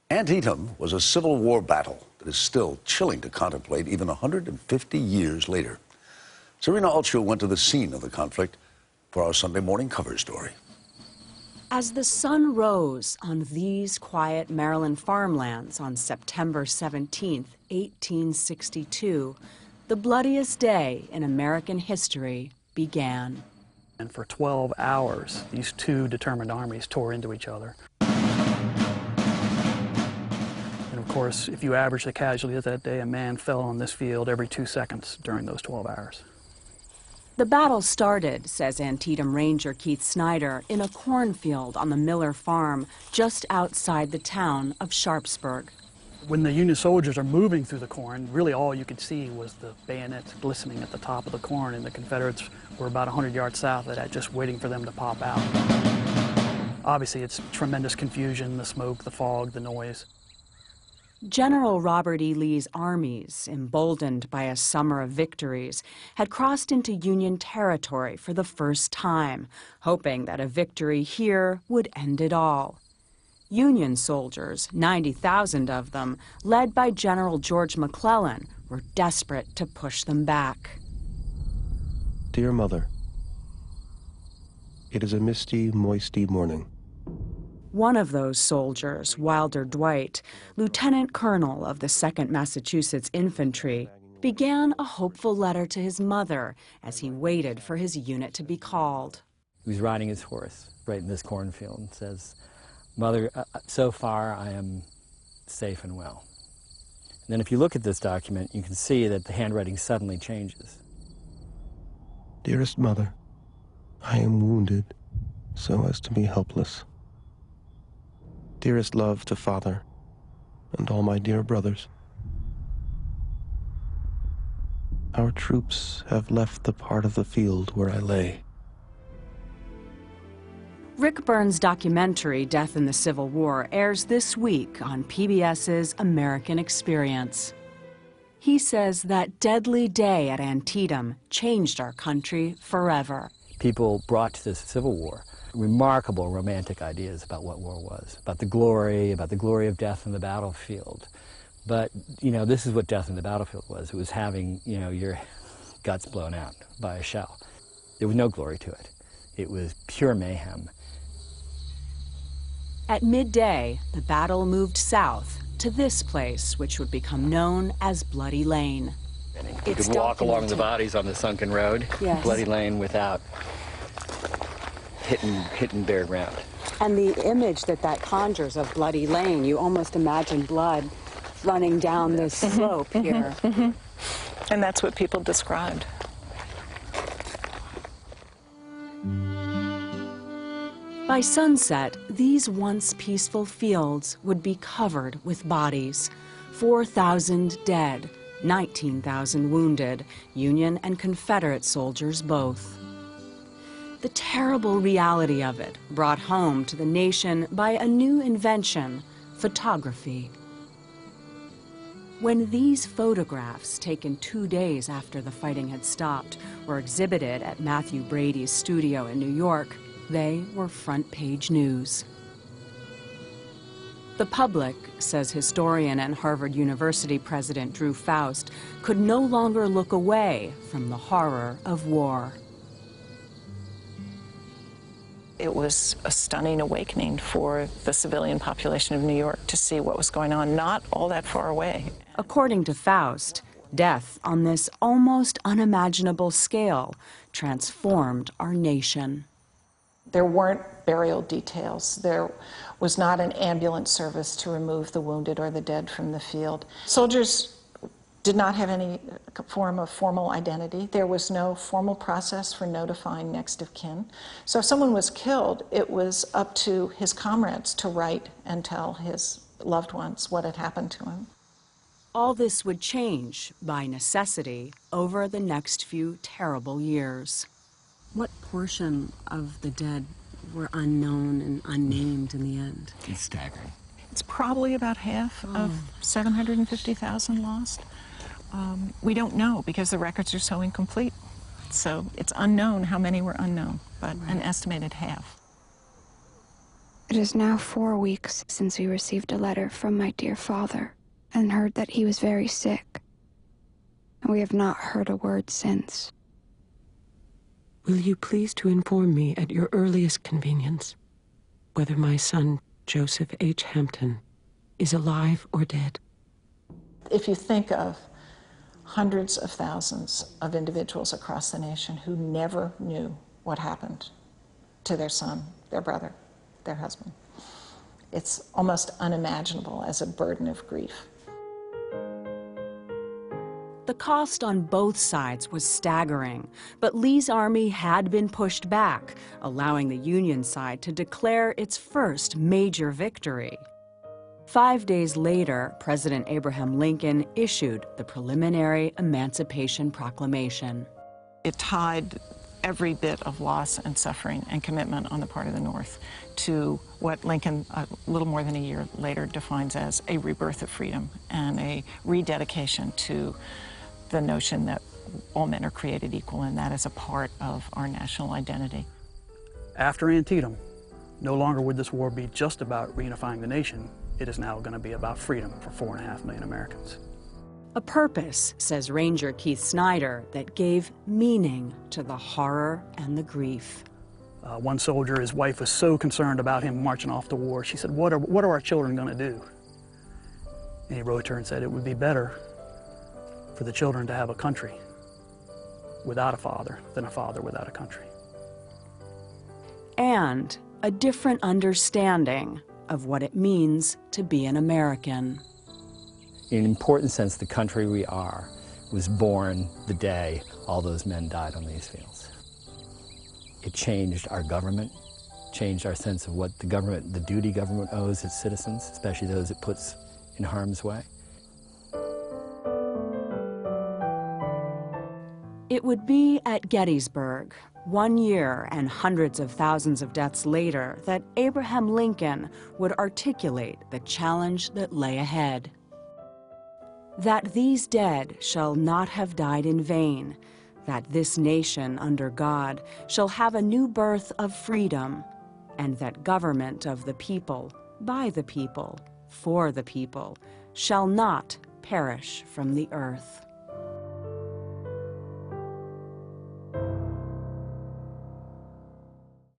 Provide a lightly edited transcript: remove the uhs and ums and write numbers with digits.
Antietam was a Civil War battle that is still chilling to contemplate even 150 years later. Serena Altshuler went to the scene of the conflict for our Sunday morning cover story. As the sun rose on these quiet Maryland farmlands on September 17, 1862, the bloodiest day in American history began. And for 12 hours, these two determined armies tore into each other. And of course, if you average the casualties that day, a man fell on this field every 2 seconds during those 12 hours. The battle started, says Antietam Ranger Keith Snyder, in a cornfield on the Miller farm just outside the town of Sharpsburg. When the Union soldiers are moving through the corn, really all you could see was the bayonets glistening at the top of the corn, and the Confederates were about 100 yards south of that, just waiting for them to pop out. Obviously, it's tremendous confusion, the smoke, the fog, the noise. General Robert E. Lee's armies, emboldened by a summer of victories, had crossed into Union territory for the first time, hoping that a victory here would end it all. Union soldiers, 90,000 of them, led by General George McClellan, were desperate to push them back. Dear Mother, it is a misty, moisty morning. One of those soldiers, Wilder Dwight, lieutenant colonel of the 2nd Massachusetts Infantry, began a hopeful letter to his mother as he waited for his unit to be called. He was riding his horse right in this cornfield and says, "Mother, so far I am safe and well." And then if you look at this document, you can see that the handwriting suddenly changes. Dearest Mother, I am wounded so as to be helpless. Dearest love to Father and all my dear brothers. Our troops have left the part of the field where I lay. Rick Burns' documentary, Death in the Civil War, airs this week on PBS's American Experience. He says that deadly day at Antietam changed our country forever. People brought to this Civil War remarkable romantic ideas about what war was, about the glory of death in the battlefield. But, you know, this is what death in the battlefield was. It was having, you know, your guts blown out by a shell. There was no glory to it. It was pure mayhem. At midday, the battle moved south to this place, which would become known as Bloody Lane. You could walk along the bodies on the sunken road, yes. Bloody Lane, without hitting bare ground. And the image that conjures of Bloody Lane, you almost imagine blood running down this slope here. And that's what people described. By sunset, these once peaceful fields would be covered with bodies. 4,000 dead, 19,000 wounded, Union and Confederate soldiers both. The terrible reality of it brought home to the nation by a new invention, photography. When these photographs, taken 2 days after the fighting had stopped, were exhibited at Matthew Brady's studio in New York, they were front-page news. The public, says historian and Harvard University President Drew Faust, could no longer look away from the horror of war. It was a stunning awakening for the civilian population of New York to see what was going on not all that far away. According to Faust, death on this almost unimaginable scale transformed our nation. There weren't burial details. There was not an ambulance service to remove the wounded or the dead from the field. Soldiers did not have any form of formal identity. There was no formal process for notifying next of kin. So if someone was killed, it was up to his comrades to write and tell his loved ones what had happened to him. All this would change, by necessity, over the next few terrible years. What portion of the dead were unknown and unnamed in the end? It's staggering. It's probably about half of 750,000 lost. We don't know because the records are so incomplete. So it's unknown how many were unknown, but an estimated half. It is now 4 weeks since we received a letter from my dear father and heard that he was very sick. And we have not heard a word since. Will you please to inform me at your earliest convenience whether my son, Joseph H. Hampton, is alive or dead? If you think of hundreds of thousands of individuals across the nation who never knew what happened to their son, their brother, their husband, it's almost unimaginable as a burden of grief. The cost on both sides was staggering, but Lee's army had been pushed back, allowing the Union side to declare its first major victory. 5 days later, President Abraham Lincoln issued the preliminary Emancipation Proclamation. It tied every bit of loss and suffering and commitment on the part of the North to what Lincoln, a little more than a year later, defines as a rebirth of freedom and a rededication to the notion that all men are created equal, and that is a part of our national identity. After Antietam, no longer would this war be just about reunifying the nation. It is now going to be about freedom for 4.5 million Americans. A purpose, says Ranger Keith Snyder, that gave meaning to the horror and the grief. One soldier, his wife was so concerned about him marching off to war, she said, what are our children going to do? And he wrote to her and said, it would be better for the children to have a country without a father than a father without a country. And a different understanding of what it means to be an American. In an important sense, the country we are was born the day all those men died on these fields. It changed our government, changed our sense of what the government, the duty government owes its citizens, especially those it puts in harm's way. It would be at Gettysburg, 1 year and hundreds of thousands of deaths later, that Abraham Lincoln would articulate the challenge that lay ahead. That these dead shall not have died in vain, that this nation under God shall have a new birth of freedom, and that government of the people, by the people, for the people, shall not perish from the earth.